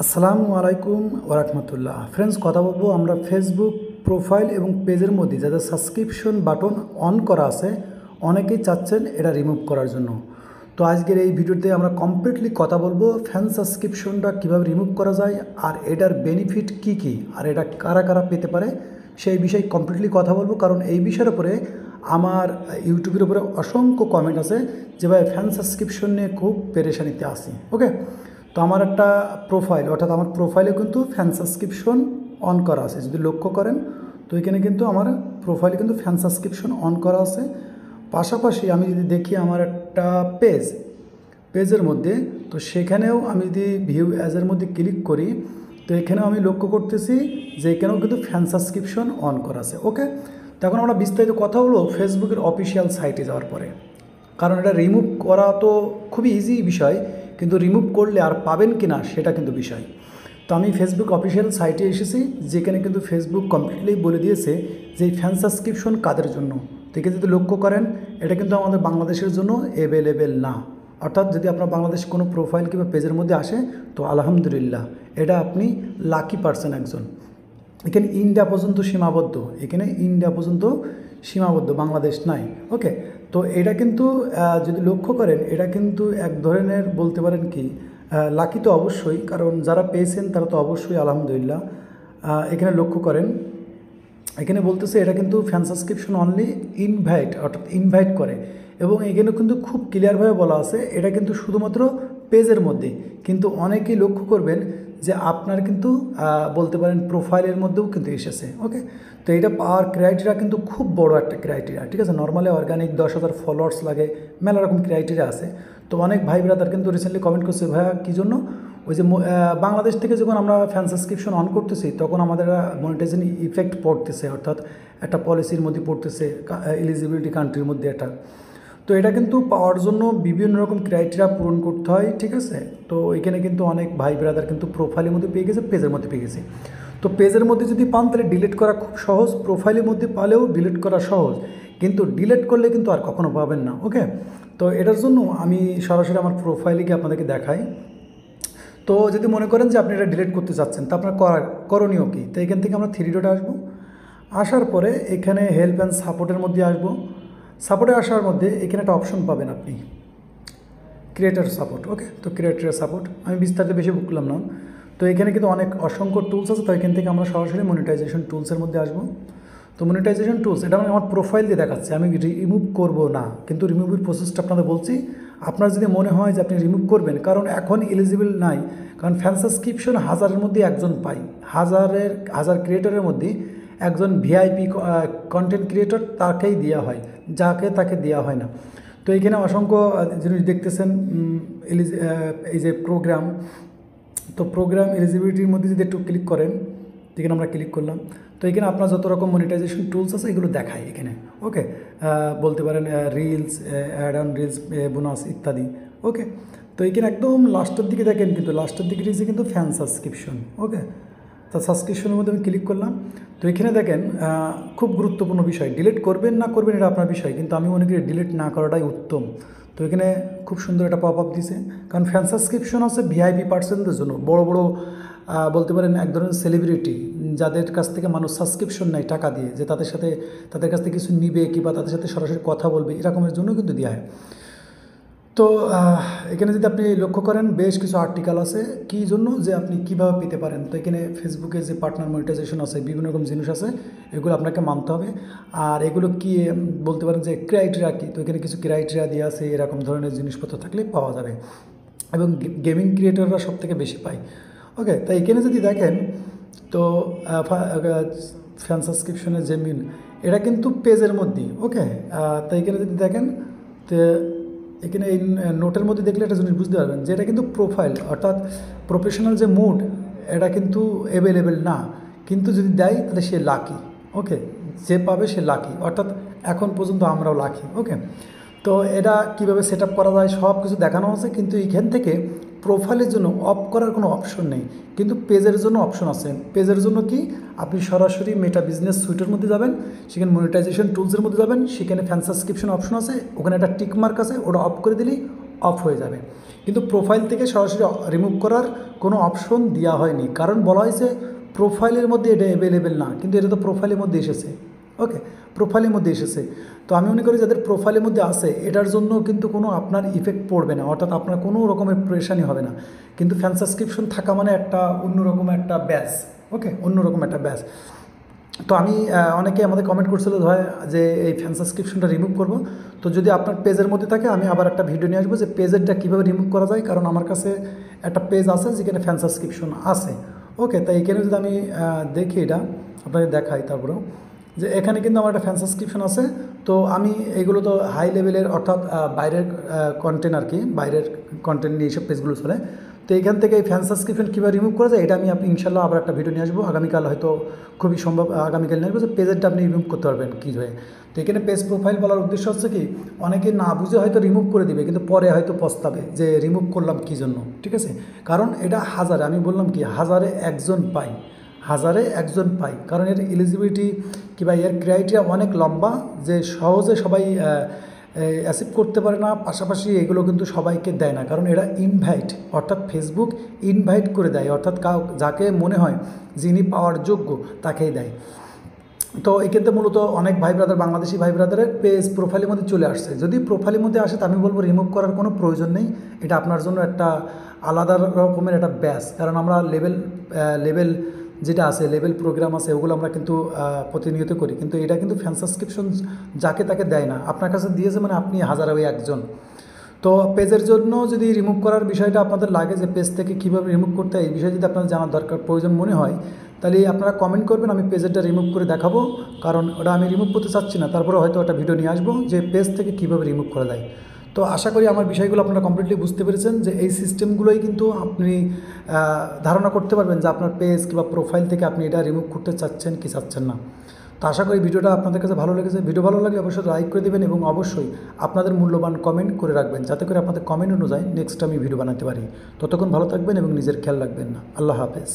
আসসালামু আলাইকুম ওরহমতুল্লাহ। ফ্রেন্ডস, কথা বলবো আমরা ফেসবুক প্রোফাইল এবং পেজের মধ্যে যাদের সাবস্ক্রিপশন বাটন অন করা আছে অনেকেই চাচ্ছেন এটা রিমুভ করার জন্য। তো আজকের এই ভিডিওতে আমরা কমপ্লিটলি কথা বলবো ফ্যান সাবস্ক্রিপশনটা কীভাবে রিমুভ করা যায় আর এটার বেনিফিট কী কী আর এটা কারা কারা পেতে পারে সেই বিষয়ে কমপ্লিটলি কথা বলবো। কারণ এই বিষয়ের উপরে আমার ইউটিউবের উপরে অসংখ্য কমেন্ট আছে যে ভাই ফ্যান সাবস্ক্রিপশন নিয়ে খুব পেরেশানিতে আসি। ওকে, তো আমার একটা প্রোফাইল অর্থাৎ আমার প্রোফাইলে কিন্তু ফ্যান সাবস্ক্রিপশন অন করা আছে। যদি লক্ষ্য করেন তো এখানে কিন্তু আমার প্রোফাইলে কিন্তু ফ্যান সাবস্ক্রিপশন অন করা আছে। পাশাপাশি আমি যদি দেখি আমার একটা পেজের মধ্যে, তো সেখানেও আমি যদি ভিউ অ্যাজের মধ্যে ক্লিক করি তো এখানেও আমি লক্ষ্য করতেছি যে এখানেও কিন্তু ফ্যান সাবস্ক্রিপশন অন করা আছে। ওকে, তো এখন আমরা বিস্তারিত কথা হলো ফেসবুকের অফিসিয়াল সাইটে যাওয়ার পরে, কারণ এটা রিমুভ করা তো খুবই ইজি বিষয়, কিন্তু রিমুভ করলে আর পাবেন কি না সেটা কিন্তু বিষয়। তো আমি ফেসবুক অফিসিয়াল সাইটে এসেছি, যেখানে কিন্তু ফেসবুক কমপ্লিটলি বলে দিয়েছে যে এই ফ্যান সাবস্ক্রিপশন কাদের জন্য। থেকে যদি লক্ষ্য করেন এটা কিন্তু আমাদের বাংলাদেশের জন্য অ্যাভেলেবেল না। অর্থাৎ যদি আপনার বাংলাদেশ কোনো প্রোফাইল কিংবা পেজের মধ্যে আসে তো আলহামদুলিল্লাহ, এটা আপনি লাকি পারসন একজন। এখানে ইন্ডিয়া পর্যন্ত সীমাবদ্ধ, বাংলাদেশ নাই। ওকে, তো এটা কিন্তু যদি লক্ষ্য করেন এটা কিন্তু এক ধরনের বলতে পারেন কি লাকি তো অবশ্যই, কারণ যারা পেয়েছেন তারা তো অবশ্যই আলহামদুলিল্লাহ। এখানে লক্ষ্য করেন এখানে বলতেছে এটা কিন্তু ফ্যান সাবস্ক্রিপশন অনলি অর্থাৎ ইনভাইট করে, এবং এখানে কিন্তু খুব ক্লিয়ারভাবে বলা আছে এটা কিন্তু শুধুমাত্র পেজের মধ্যে। কিন্তু অনেকেই লক্ষ্য করবেন যে আপনার কিন্তু বলতে পারেন প্রোফাইলের মধ্যেও কিন্তু এসেছে। ওকে, তো এটা পাওয়ার ক্রাইটেরিয়া কিন্তু খুব বড় একটা ক্রাইটেরিয়া, ঠিক আছে। নর্মালি অর্গানিক 10,000 ফলোয়ার্স লাগে, মেলা রকম ক্রাইটেরিয়া আছে। তো অনেক ভাই ব্রাদার কিন্তু রিসেন্টলি কমেন্ট করছে ভাইয়া কী জন্য, ওই যে বাংলাদেশ থেকে যখন আমরা ফ্যান সাবস্ক্রিপশন অন করতেছি তখন আমাদের মনিটাইজেশন ইফেক্ট পড়তেছে, অর্থাৎ একটা পলিসির মধ্যে পড়তেছে, এলিজিবিলিটি কান্ট্রির মধ্যে এটা। তো এটা কিন্তু পাওয়ার জন্য বিভিন্ন রকম ক্রাইটেরিয়া পূরণ করতে হয়, ঠিক আছে। তো এখানে কিন্তু অনেক ভাই ব্রাদার কিন্তু প্রোফাইলের মধ্যে পেয়ে গেছে, পেজের মধ্যে পেয়ে গেছে। তো পেজের মধ্যে যদি পান তাহলে ডিলিট করা খুব সহজ, প্রোফাইলের মধ্যে পালেও ডিলিট করা সহজ, কিন্তু ডিলিট করলে কিন্তু আর কখনো পাবেন না। ওকে, তো এটার জন্য আমি সরাসরি আমার প্রোফাইলে গিয়ে আপনাদেরকে দেখাই। তো যদি মনে করেন যে আপনি এটা ডিলিট করতে চাচ্ছেন তা আপনার করণীয় কী, তো এখান থেকে আমরা 3 ডটে আসবো। আসার পরে এখানে হেল্প অ্যান্ড সাপোর্টের মধ্যে আসবো। সাপোর্টে আসার মধ্যে এখানে একটা অপশন পাবেন আপনি ক্রিয়েটার সাপোর্ট। ওকে, তো ক্রিয়েটার সাপোর্ট আমি বিস্তারিত বেশি বললাম না। তো এখানে কিন্তু অনেক অসংখ্য টুলস আছে, তো এখান থেকে আমরা সরাসরি মনিটাইজেশন টুলসের মধ্যে আসবো। তো মনিটাইজেশন টুলস এটা আমার প্রোফাইল দিয়ে দেখাচ্ছে, আমি রিমুভ করব না, কিন্তু রিমুভের প্রসেসটা আপনাদের বলছি। আপনার যদি মনে হয় যে আপনি রিমুভ করবেন, কারণ এখন এলিজিবল নাই, কারণ ফ্যান সাবস্ক্রিপশন 1000-এর মধ্যে একজন পাই, হাজার ক্রিয়েটরের মধ্যে একজন ভিআইপি কন্টেন্ট ক্রিয়েটর তাকেই দেওয়া হয়, তাকে দেওয়া হয় না। তো এখানে অসংখ্য জিনিস দেখতেছেন, এই যে প্রোগ্রাম, তো প্রোগ্রাম এলিজিবিলিটির মধ্যে যদি একটু ক্লিক করেন, এখানে আমরা ক্লিক করলাম, তো এখানে আপনার যত রকম মনিটাইজেশন টুলস আছে এগুলো দেখায় এখানে। ওকে, বলতে পারেন reels, add on reels, bonus ইত্যাদি। ওকে, তো এখানে একদম লাস্টের দিকে দেখেন, কিন্তু লাস্টের দিকে রয়েছে কিন্তু ফ্যান সাবস্ক্রিপশন। ওকে, তো সাবস্ক্রিপশনের মধ্যে আমি ক্লিক করলাম। তো এখানে দেখেন খুব গুরুত্বপূর্ণ বিষয়, ডিলিট করবেন না করবেন এটা আপনার বিষয়, কিন্তু আমি মনে করি ডিলিট না করাটাই উত্তম। তো এখানে খুব সুন্দর একটা পপ আপ দিছে, কারণ ফ্যান সাবস্ক্রিপশন আছে ভিআইপি পার্সনদের জন্য, বড় বড় বলতে পারেন এক ধরনের সেলিব্রিটি, যাদের কাছ থেকে মানুষ সাবস্ক্রিপশন নেয় টাকা দিয়ে, যে তাদের কাছ থেকে কিছু নিবে কিংবা তাদের সাথে সরাসরি কথা বলবে, এরকমের জন্য কিন্তু দেওয়া হয়। তো এখানে যদি আপনি লক্ষ্য করেন বেশ কিছু আর্টিকেল আছে কী জন্য, যে আপনি কীভাবে পেতে পারেন। তো এখানে ফেসবুকে যে পার্টনার মনিটাইজেশন আছে, বিভিন্ন রকম জিনিস আছে, এগুলো আপনাকে মানতে হবে। আর এগুলো কি বলতে পারেন যে ক্রাইটেরিয়া কী, তো এখানে কিছু ক্রাইটেরিয়া দিয়ে আছে, এরকম ধরনের জিনিসপত্র থাকলে পাওয়া যাবে, এবং গেমিং ক্রিয়েটররা সব থেকে বেশি পায়। ওকে, তাই এখানে যদি দেখেন তো ফ্যান সাবস্ক্রিপশনের যে মিন এটা কিন্তু পেজের মধ্যেই। ওকে, তাই এখানে যদি দেখেন তো এখানে এই নোটের মধ্যে দেখলে একটা জিনিস বুঝতে পারবেন যে এটা কিন্তু প্রোফাইল অর্থাৎ প্রফেশনাল যে মুড এটা কিন্তু অ্যাভেলেবেল না, কিন্তু যদি দেয় তাহলে সে লাকি। ওকে, যে পাবে সে লাকি, অর্থাৎ এখন পর্যন্ত আমরাও লাকি। ওকে, তো এটা কীভাবে সেট আপ করা যায় সব কিছু দেখানো আছে, কিন্তু এইখান থেকে প্রোফাইলের জন্য অফ করার কোনো অপশন নেই, কিন্তু পেজের জন্য অপশন আছে। পেজের জন্য কি, আপনি সরাসরি মেটা বিজনেস সুইটের মধ্যে যাবেন, সেখানে মনিটাইজেশন টুলসের মধ্যে যাবেন, সেখানে ফ্যান সাবস্ক্রিপশন অপশন আছে, ওখানে একটা টিক মার্ক আছে, ওটা অফ করে দিলেই অফ হয়ে যাবে। কিন্তু প্রোফাইল থেকে সরাসরি রিমুভ করার কোনো অপশন দেওয়া হয়নি, কারণ বলা হয়েছে প্রোফাইলের মধ্যে এটা অ্যাভেলেবেল না, কিন্তু এটা তো প্রোফাইলের মধ্যে এসেছে। ওকে, প্রোফাইলের মধ্যে এসেছে। তো আমি মনে করি যাদের প্রোফাইলের মধ্যে আসে এটার জন্য কিন্তু কোনো আপনার ইফেক্ট পড়বে না, অর্থাৎ আপনার কোনো রকমের প্রেশানই হবে না। কিন্তু ফ্যান সাবস্ক্রিপশন থাকা মানে একটা অন্যরকম একটা ব্যাচ। ওকে, অন্যরকম একটা ব্যাচ। তো আমি অনেকে আমাদের কমেন্ট করছিল হয় যে এই ফ্যান সাবস্ক্রিপশনটা রিমুভ করব। তো যদি আপনার পেজের মধ্যে থাকে আমি আবার একটা ভিডিও নিয়ে আসবো যে পেজেরটা কীভাবে রিমুভ করা যায়, কারণ আমার কাছে একটা পেজ আছে যেখানে ফ্যান সাবস্ক্রিপশন আছে। ওকে, তাই এখানে যদি আমি দেখি এটা আপনাকে দেখাই, তারপরেও যে এখানে কিন্তু আমার একটা ফ্যান সাবস্ক্রিপশন আছে। তো আমি এগুলো তো হাই লেভেলের, অর্থাৎ বাইরের কন্টেন্ট আর কি, বাইরের কন্টেন্ট নিয়ে এইসব পেজগুলো চলে। তো এইখান থেকে এই ফ্যান সাবস্ক্রিপশন কীভাবে রিমুভ করা যায় এটা আমি আপনি ইনশাল্লাহ আবার একটা ভিডিও নিয়ে আসবো আগামীকাল, হয়তো খুবই সম্ভব আগামীকাল নিয়ে আসবো, যে পেজেরটা আপনি রিমুভ করতে পারবেন কী হয়ে। তো এখানে পেজ প্রোফাইল বলার উদ্দেশ্য হচ্ছে কি, অনেকে না বুঝে হয়তো রিমুভ করে দিবে, কিন্তু পরে হয়তো পস্তাবে যে রিমুভ করলাম কী জন্য। ঠিক আছে, কারণ এটা হাজারে, আমি বললাম কি হাজারে একজন পাই, হাজারে একজন পাই, কারণ এর এলিজিবিলিটি কিংবা এর ক্রাইটেরিয়া অনেক লম্বা, যে সহজে সবাই অ্যাসিভ করতে পারে না। পাশাপাশি এগুলো কিন্তু সবাইকে দেয় না, কারণ এরা ইনভাইট, অর্থাৎ ফেসবুক ইনভাইট করে দেয়, অর্থাৎ যাকে মনে হয় যিনি পাওয়ার যোগ্য তাকেই দেয়। তো এক্ষেত্রে মূলত অনেক ভাই ব্রাদার, বাংলাদেশি ভাই ব্রাদারের পেজ প্রোফাইলের মধ্যে চলে আসছে। যদি প্রোফাইলের মধ্যে আসে তো আমি বলবো রিমুভ করার কোনো প্রয়োজন নেই, এটা আপনার জন্য একটা আলাদা রকমের একটা ব্যাচ। কারণ আমরা লেভেল যেটা আছে, লেভেল প্রোগ্রাম আছে, ওগুলো আমরা কিন্তু প্রতিনিয়ত করি, কিন্তু এটা কিন্তু ফ্যান সাবস্ক্রিপশন যাকে তাকে দেয় না। আপনার কাছে দিয়েছে মানে আপনি হাজারে ওই একজন। তো পেজের জন্য যদি রিমুভ করার বিষয়টা আপনাদের লাগে, যে পেজ থেকে কীভাবে রিমুভ করতে হয় এই বিষয়ে যদি আপনার জানার দরকার প্রয়োজন মনে হয়, তাহলে আপনারা কমেন্ট করবেন, আমি পেজেরটা রিমুভ করে দেখাবো। কারণ ওটা আমি রিমুভ করতে চাচ্ছি না, তারপরে হয়তো একটা ভিডিও নিয়ে আসবো যে পেজ থেকে কীভাবে রিমুভ করা যায়। তো আশা করি আমার বিষয়গুলো আপনারা কমপ্লিটলি বুঝতে পেরেছেন, যে এই সিস্টেমগুলোই কিন্তু আপনি ধারণা করতে পারবেন যে আপনার পেজ কিংবা প্রোফাইল থেকে আপনি এটা রিমুভ করতে চাচ্ছেন কি চাচ্ছেন না। তো আশা করি ভিডিওটা আপনাদের কাছে ভালো লেগেছে। ভিডিও ভালো লাগলে অবশ্যই লাইক করে দেবেন এবং অবশ্যই আপনাদের মূল্যবান কমেন্ট করে রাখবেন, যাতে করে আপনাদের কমেন্ট অনুযায়ী নেক্সট আমি ভিডিও বানাতে পারি। ততক্ষণ ভালো থাকবেন এবং নিজের খেয়াল রাখবেন না। আল্লাহ হাফেজ।